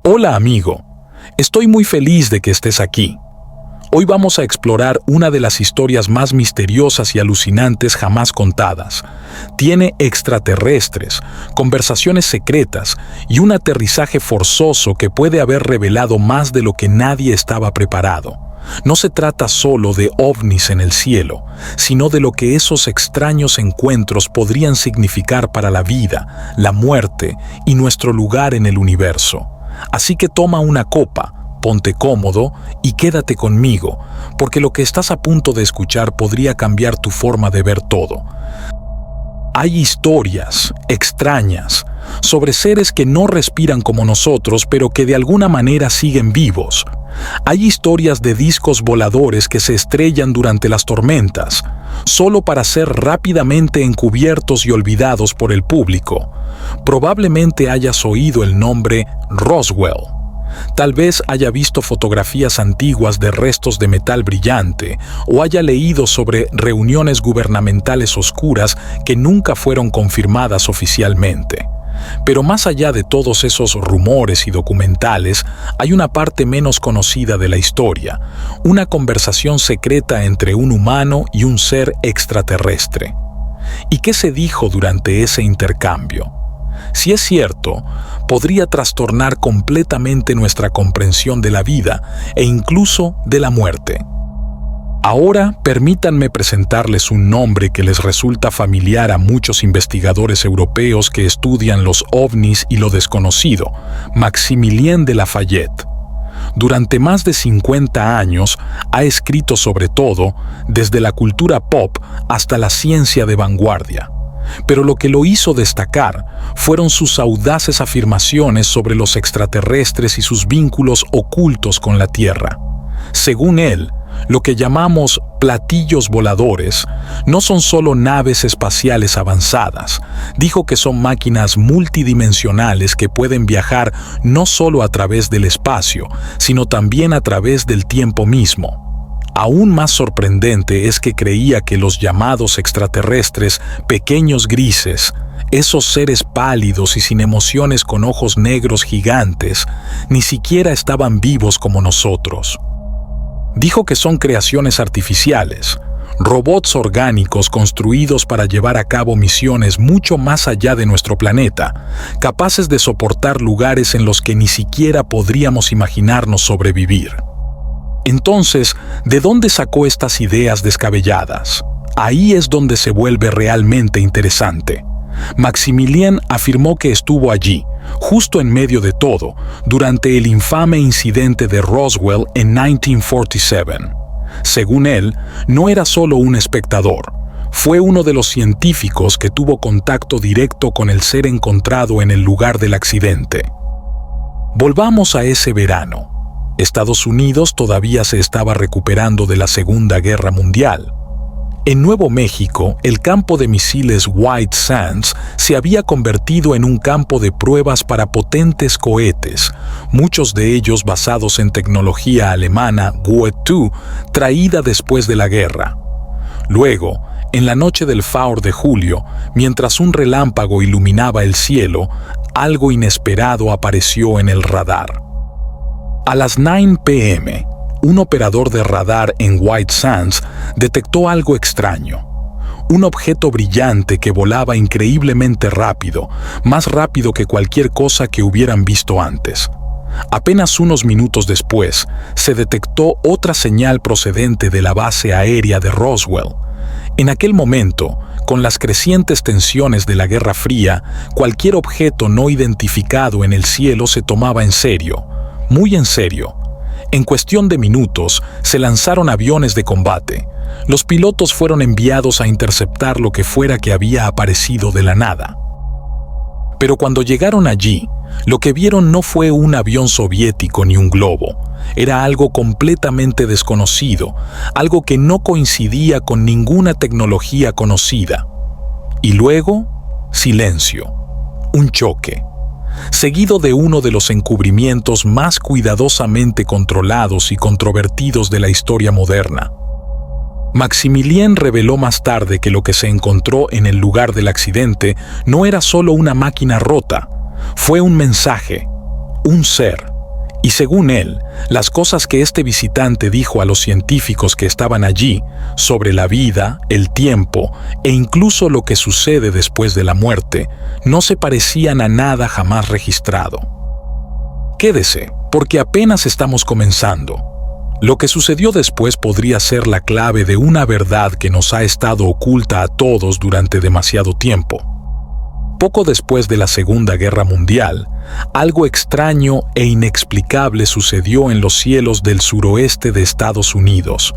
Hola amigo, estoy muy feliz de que estés aquí. Hoy vamos a explorar una de las historias más misteriosas y alucinantes jamás contadas. Tiene extraterrestres, conversaciones secretas y un aterrizaje forzoso que puede haber revelado más de lo que nadie estaba preparado. No se trata solo de ovnis en el cielo, sino de lo que esos extraños encuentros podrían significar para la vida, la muerte y nuestro lugar en el universo. Así que toma una copa, ponte cómodo y quédate conmigo, porque lo que estás a punto de escuchar podría cambiar tu forma de ver todo. Hay historias extrañas sobre seres que no respiran como nosotros, pero que de alguna manera siguen vivos. Hay historias de discos voladores que se estrellan durante las tormentas, solo para ser rápidamente encubiertos y olvidados por el público. Probablemente hayas oído el nombre Roswell. Tal vez haya visto fotografías antiguas de restos de metal brillante o haya leído sobre reuniones gubernamentales oscuras que nunca fueron confirmadas oficialmente. Pero más allá de todos esos rumores y documentales, hay una parte menos conocida de la historia, una conversación secreta entre un humano y un ser extraterrestre. ¿Y qué se dijo durante ese intercambio? Si es cierto, podría trastornar completamente nuestra comprensión de la vida e incluso de la muerte. Ahora, permítanme presentarles un nombre que les resulta familiar a muchos investigadores europeos que estudian los ovnis y lo desconocido: Maximilien de Lafayette. Durante más de 50 años ha escrito sobre todo, desde la cultura pop hasta la ciencia de vanguardia. Pero lo que lo hizo destacar fueron sus audaces afirmaciones sobre los extraterrestres y sus vínculos ocultos con la Tierra. Según él, lo que llamamos platillos voladores no son solo naves espaciales avanzadas. Dijo que son máquinas multidimensionales que pueden viajar no solo a través del espacio, sino también a través del tiempo mismo. Aún más sorprendente es que creía que los llamados extraterrestres, pequeños grises, esos seres pálidos y sin emociones con ojos negros gigantes, ni siquiera estaban vivos como nosotros. Dijo que son creaciones artificiales, robots orgánicos construidos para llevar a cabo misiones mucho más allá de nuestro planeta, capaces de soportar lugares en los que ni siquiera podríamos imaginarnos sobrevivir. Entonces, ¿de dónde sacó estas ideas descabelladas? Ahí es donde se vuelve realmente interesante. Maximilien afirmó que estuvo allí, justo en medio de todo, durante el infame incidente de Roswell en 1947. Según él, no era solo un espectador, fue uno de los científicos que tuvo contacto directo con el ser encontrado en el lugar del accidente. Volvamos a ese verano. Estados Unidos todavía se estaba recuperando de la Segunda Guerra Mundial. En Nuevo México, el campo de misiles White Sands se había convertido en un campo de pruebas para potentes cohetes, muchos de ellos basados en tecnología alemana Woe-2, traída después de la guerra. Luego, en la noche del Four de julio, mientras un relámpago iluminaba el cielo, algo inesperado apareció en el radar. A las 9 p.m., un operador de radar en White Sands detectó algo extraño. Un objeto brillante que volaba increíblemente rápido, más rápido que cualquier cosa que hubieran visto antes. Apenas unos minutos después, se detectó otra señal procedente de la base aérea de Roswell. En aquel momento, con las crecientes tensiones de la Guerra Fría, cualquier objeto no identificado en el cielo se tomaba en serio. Muy en serio. En cuestión de minutos, se lanzaron aviones de combate. Los pilotos fueron enviados a interceptar lo que fuera que había aparecido de la nada. Pero cuando llegaron allí, lo que vieron no fue un avión soviético ni un globo. Era algo completamente desconocido, algo que no coincidía con ninguna tecnología conocida. Y luego, silencio. Un choque. Seguido de uno de los encubrimientos más cuidadosamente controlados y controvertidos de la historia moderna. Maximilien reveló más tarde que lo que se encontró en el lugar del accidente no era solo una máquina rota, fue un mensaje, un ser. Y según él, las cosas que este visitante dijo a los científicos que estaban allí sobre la vida, el tiempo e incluso lo que sucede después de la muerte, no se parecían a nada jamás registrado. Quédese, porque apenas estamos comenzando. Lo que sucedió después podría ser la clave de una verdad que nos ha estado oculta a todos durante demasiado tiempo. Poco después de la Segunda Guerra Mundial, algo extraño e inexplicable sucedió en los cielos del suroeste de Estados Unidos.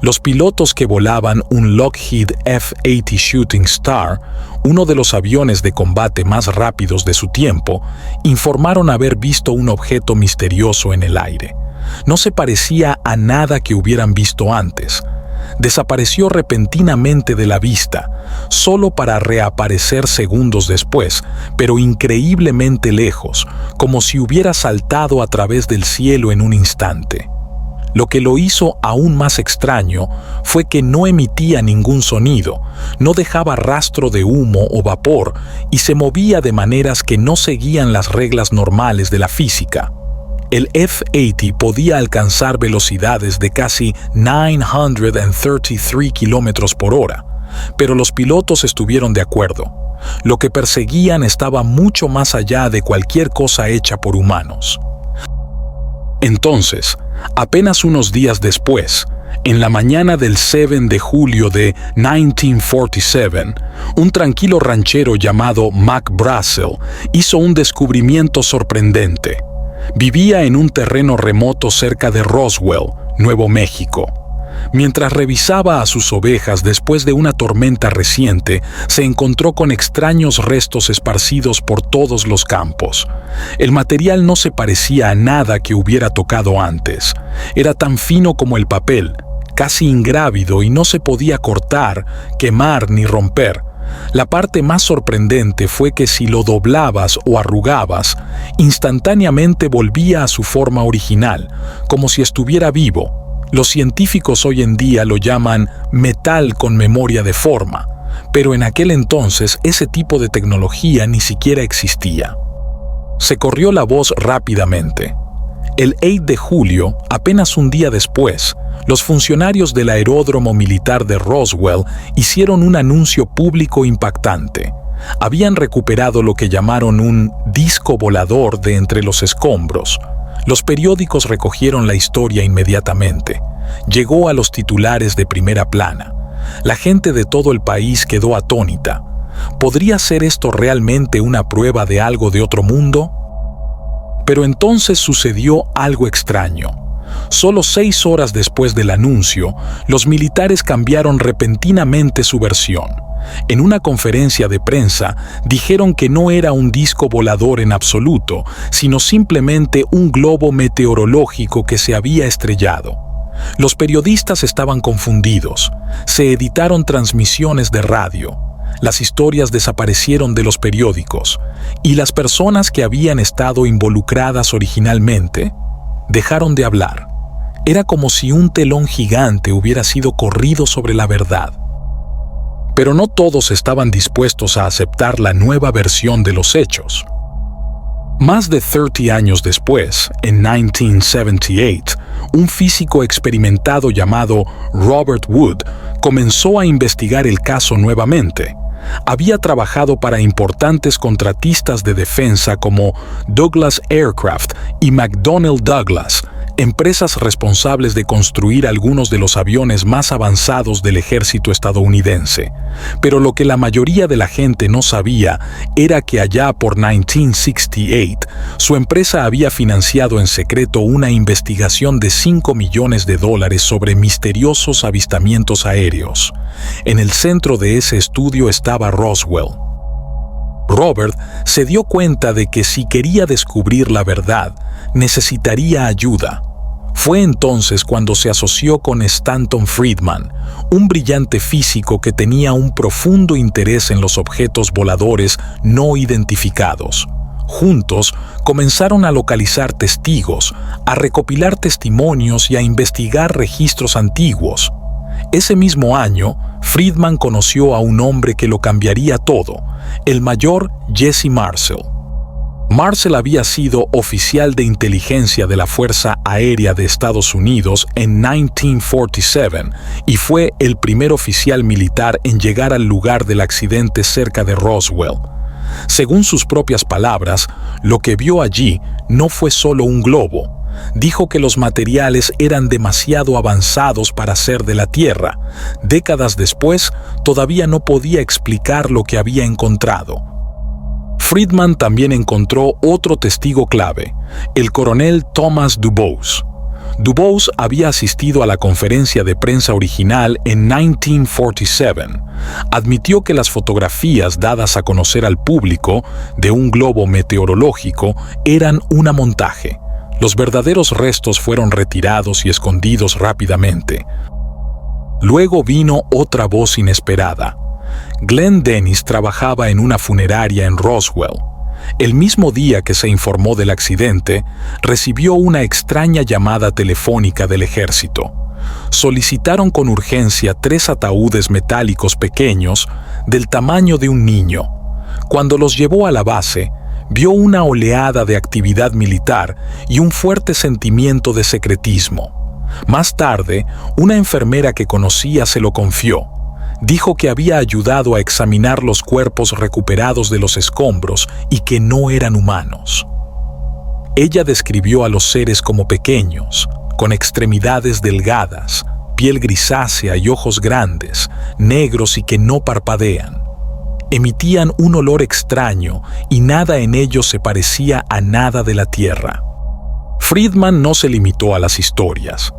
Los pilotos que volaban un Lockheed F-80 Shooting Star, uno de los aviones de combate más rápidos de su tiempo, informaron haber visto un objeto misterioso en el aire. No se parecía a nada que hubieran visto antes. Desapareció repentinamente de la vista, solo para reaparecer segundos después, pero increíblemente lejos, como si hubiera saltado a través del cielo en un instante. Lo que lo hizo aún más extraño fue que no emitía ningún sonido, no dejaba rastro de humo o vapor y se movía de maneras que no seguían las reglas normales de la física. El F-80 podía alcanzar velocidades de casi 933 kilómetros por hora, pero los pilotos estuvieron de acuerdo. Lo que perseguían estaba mucho más allá de cualquier cosa hecha por humanos. Entonces, apenas unos días después, en la mañana del 7 de julio de 1947, un tranquilo ranchero llamado Mac Brazel hizo un descubrimiento sorprendente. Vivía en un terreno remoto cerca de Roswell, Nuevo México. Mientras revisaba a sus ovejas después de una tormenta reciente, se encontró con extraños restos esparcidos por todos los campos. El material no se parecía a nada que hubiera tocado antes. Era tan fino como el papel, casi ingrávido y no se podía cortar, quemar ni romper. La parte más sorprendente fue que si lo doblabas o arrugabas, instantáneamente volvía a su forma original, como si estuviera vivo. Los científicos hoy en día lo llaman metal con memoria de forma, pero en aquel entonces ese tipo de tecnología ni siquiera existía. Se corrió la voz rápidamente. El 8 de julio, apenas un día después, los funcionarios del aeródromo militar de Roswell hicieron un anuncio público impactante. Habían recuperado lo que llamaron un disco volador de entre los escombros. Los periódicos recogieron la historia inmediatamente. Llegó a los titulares de primera plana. La gente de todo el país quedó atónita. ¿Podría ser esto realmente una prueba de algo de otro mundo? Pero entonces sucedió algo extraño. Solo 6 horas después del anuncio, los militares cambiaron repentinamente su versión. En una conferencia de prensa, dijeron que no era un disco volador en absoluto, sino simplemente un globo meteorológico que se había estrellado. Los periodistas estaban confundidos. Se editaron transmisiones de radio. Las historias desaparecieron de los periódicos, y las personas que habían estado involucradas originalmente dejaron de hablar. Era como si un telón gigante hubiera sido corrido sobre la verdad. Pero no todos estaban dispuestos a aceptar la nueva versión de los hechos. Más de 30 años después, en 1978, un físico experimentado llamado Robert Wood comenzó a investigar el caso nuevamente. Había trabajado para importantes contratistas de defensa como Douglas Aircraft y McDonnell Douglas, empresas responsables de construir algunos de los aviones más avanzados del ejército estadounidense. Pero lo que la mayoría de la gente no sabía era que allá por 1968, su empresa había financiado en secreto una investigación de $5 millones sobre misteriosos avistamientos aéreos. En el centro de ese estudio estaba Roswell. Robert se dio cuenta de que si quería descubrir la verdad, necesitaría ayuda. Fue entonces cuando se asoció con Stanton Friedman, un brillante físico que tenía un profundo interés en los objetos voladores no identificados. Juntos comenzaron a localizar testigos, a recopilar testimonios y a investigar registros antiguos. Ese mismo año, Friedman conoció a un hombre que lo cambiaría todo, el mayor Jesse Marcel. Marcel había sido oficial de inteligencia de la Fuerza Aérea de Estados Unidos en 1947 y fue el primer oficial militar en llegar al lugar del accidente cerca de Roswell. Según sus propias palabras, lo que vio allí no fue solo un globo. Dijo que los materiales eran demasiado avanzados para ser de la Tierra. Décadas después, todavía no podía explicar lo que había encontrado. Friedman también encontró otro testigo clave, el coronel Thomas Dubose. Dubose había asistido a la conferencia de prensa original en 1947. Admitió que las fotografías dadas a conocer al público de un globo meteorológico eran un montaje. Los verdaderos restos fueron retirados y escondidos rápidamente. Luego vino otra voz inesperada. Glenn Dennis trabajaba en una funeraria en Roswell. El mismo día que se informó del accidente, recibió una extraña llamada telefónica del ejército. Solicitaron con urgencia 3 ataúdes metálicos pequeños del tamaño de un niño. Cuando los llevó a la base, vio una oleada de actividad militar y un fuerte sentimiento de secretismo. Más tarde, una enfermera que conocía se lo confió. Dijo que había ayudado a examinar los cuerpos recuperados de los escombros y que no eran humanos. Ella describió a los seres como pequeños, con extremidades delgadas, piel grisácea y ojos grandes, negros y que no parpadean. Emitían un olor extraño y nada en ellos se parecía a nada de la Tierra. Friedman no se limitó a las historias.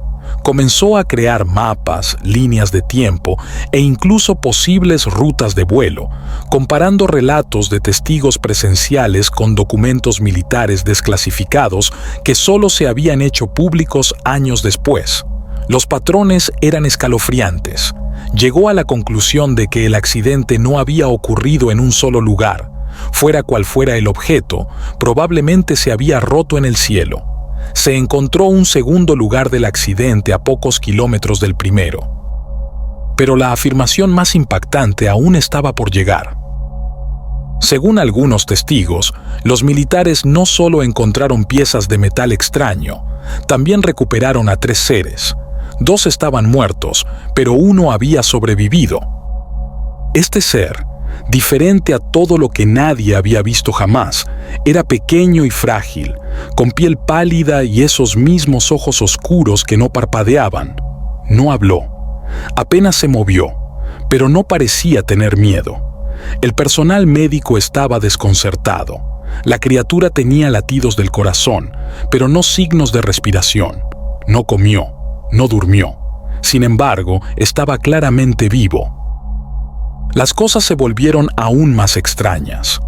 Comenzó a crear mapas, líneas de tiempo e incluso posibles rutas de vuelo, comparando relatos de testigos presenciales con documentos militares desclasificados que solo se habían hecho públicos años después. Los patrones eran escalofriantes. Llegó a la conclusión de que el accidente no había ocurrido en un solo lugar. Fuera cual fuera el objeto, probablemente se había roto en el cielo. Se encontró un segundo lugar del accidente a pocos kilómetros del primero. Pero la afirmación más impactante aún estaba por llegar. Según algunos testigos, los militares no solo encontraron piezas de metal extraño, también recuperaron a 3 seres. 2 estaban muertos, pero uno había sobrevivido. Este ser, diferente a todo lo que nadie había visto jamás, era pequeño y frágil, con piel pálida y esos mismos ojos oscuros que no parpadeaban. No habló, apenas se movió, pero no parecía tener miedo. El personal médico estaba desconcertado. La criatura tenía latidos del corazón, pero no signos de respiración. No comió, no durmió. Sin embargo, estaba claramente vivo. Las cosas se volvieron aún más extrañas.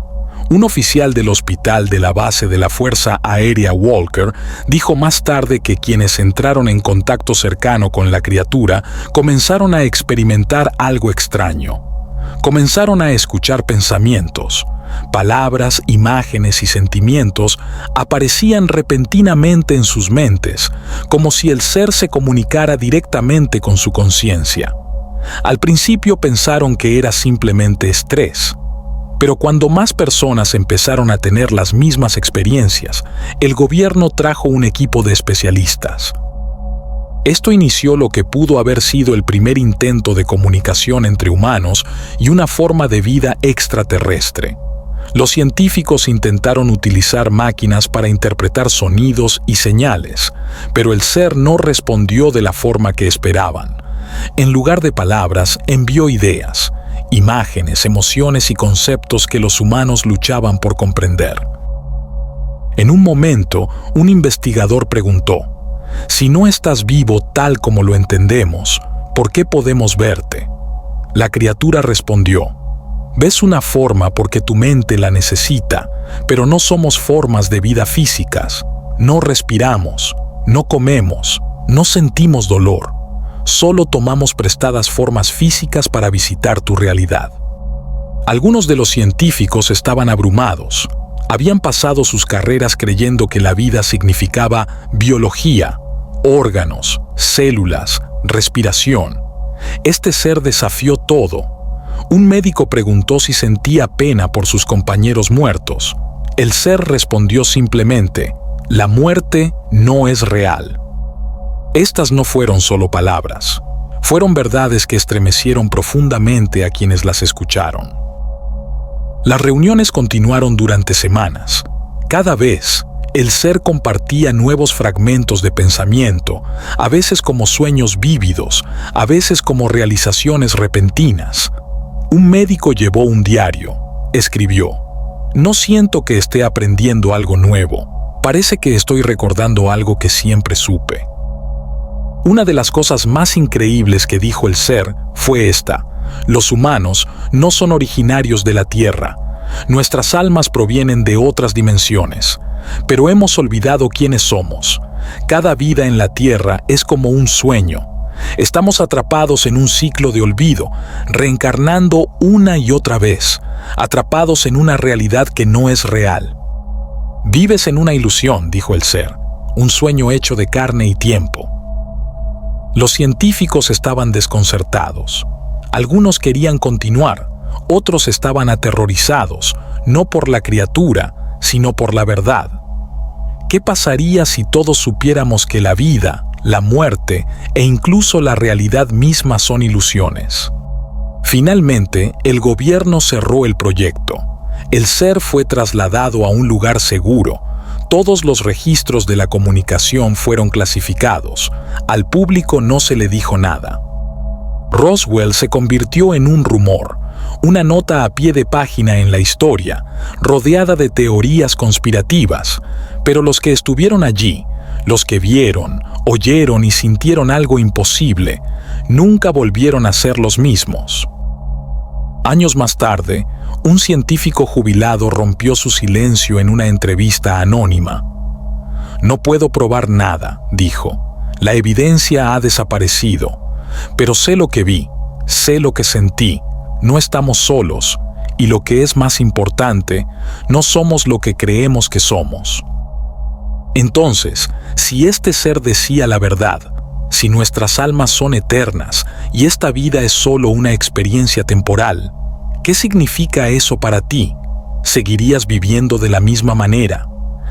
Un oficial del hospital de la base de la Fuerza Aérea Walker dijo más tarde que quienes entraron en contacto cercano con la criatura comenzaron a experimentar algo extraño. Comenzaron a escuchar pensamientos. Palabras, imágenes y sentimientos aparecían repentinamente en sus mentes, como si el ser se comunicara directamente con su conciencia. Al principio pensaron que era simplemente estrés, pero cuando más personas empezaron a tener las mismas experiencias, el gobierno trajo un equipo de especialistas. Esto inició lo que pudo haber sido el primer intento de comunicación entre humanos y una forma de vida extraterrestre. Los científicos intentaron utilizar máquinas para interpretar sonidos y señales, pero el ser no respondió de la forma que esperaban. En lugar de palabras, envió ideas, imágenes, emociones y conceptos que los humanos luchaban por comprender. En un momento, un investigador preguntó: «Si no estás vivo tal como lo entendemos, ¿por qué podemos verte?». La criatura respondió: «Ves una forma porque tu mente la necesita, pero no somos formas de vida físicas. No respiramos, no comemos, no sentimos dolor. Solo tomamos prestadas formas físicas para visitar tu realidad». Algunos de los científicos estaban abrumados. Habían pasado sus carreras creyendo que la vida significaba biología, órganos, células, respiración. Este ser desafió todo. Un médico preguntó si sentía pena por sus compañeros muertos. El ser respondió simplemente: la muerte no es real. Estas no fueron solo palabras, fueron verdades que estremecieron profundamente a quienes las escucharon. Las reuniones continuaron durante semanas. Cada vez, el ser compartía nuevos fragmentos de pensamiento, a veces como sueños vívidos, a veces como realizaciones repentinas. Un médico llevó un diario. Escribió: no siento que esté aprendiendo algo nuevo. Parece que estoy recordando algo que siempre supe. Una de las cosas más increíbles que dijo el ser fue esta: los humanos no son originarios de la Tierra. Nuestras almas provienen de otras dimensiones, pero hemos olvidado quiénes somos. Cada vida en la Tierra es como un sueño. Estamos atrapados en un ciclo de olvido, reencarnando una y otra vez, atrapados en una realidad que no es real. Vives en una ilusión, dijo el ser, un sueño hecho de carne y tiempo. Los científicos estaban desconcertados. Algunos querían continuar, otros estaban aterrorizados, no por la criatura, sino por la verdad. ¿Qué pasaría si todos supiéramos que la vida, la muerte e incluso la realidad misma son ilusiones? Finalmente, el gobierno cerró el proyecto. El ser fue trasladado a un lugar seguro. Todos los registros de la comunicación fueron clasificados. Al público no se le dijo nada. Roswell se convirtió en un rumor, una nota a pie de página en la historia, rodeada de teorías conspirativas, pero los que estuvieron allí, los que vieron, oyeron y sintieron algo imposible, nunca volvieron a ser los mismos. Años más tarde, un científico jubilado rompió su silencio en una entrevista anónima. No puedo probar nada, dijo. La evidencia ha desaparecido, pero sé lo que vi, sé lo que sentí. No estamos solos, y lo que es más importante, no somos lo que creemos que somos. Entonces, si este ser decía la verdad, si nuestras almas son eternas y esta vida es solo una experiencia temporal, ¿qué significa eso para ti? ¿Seguirías viviendo de la misma manera?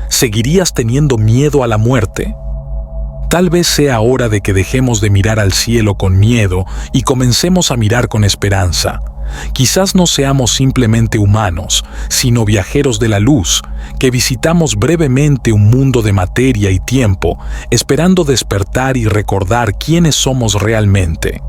¿Seguirías teniendo miedo a la muerte? Tal vez sea hora de que dejemos de mirar al cielo con miedo y comencemos a mirar con esperanza. Quizás no seamos simplemente humanos, sino viajeros de la luz, que visitamos brevemente un mundo de materia y tiempo, esperando despertar y recordar quiénes somos realmente.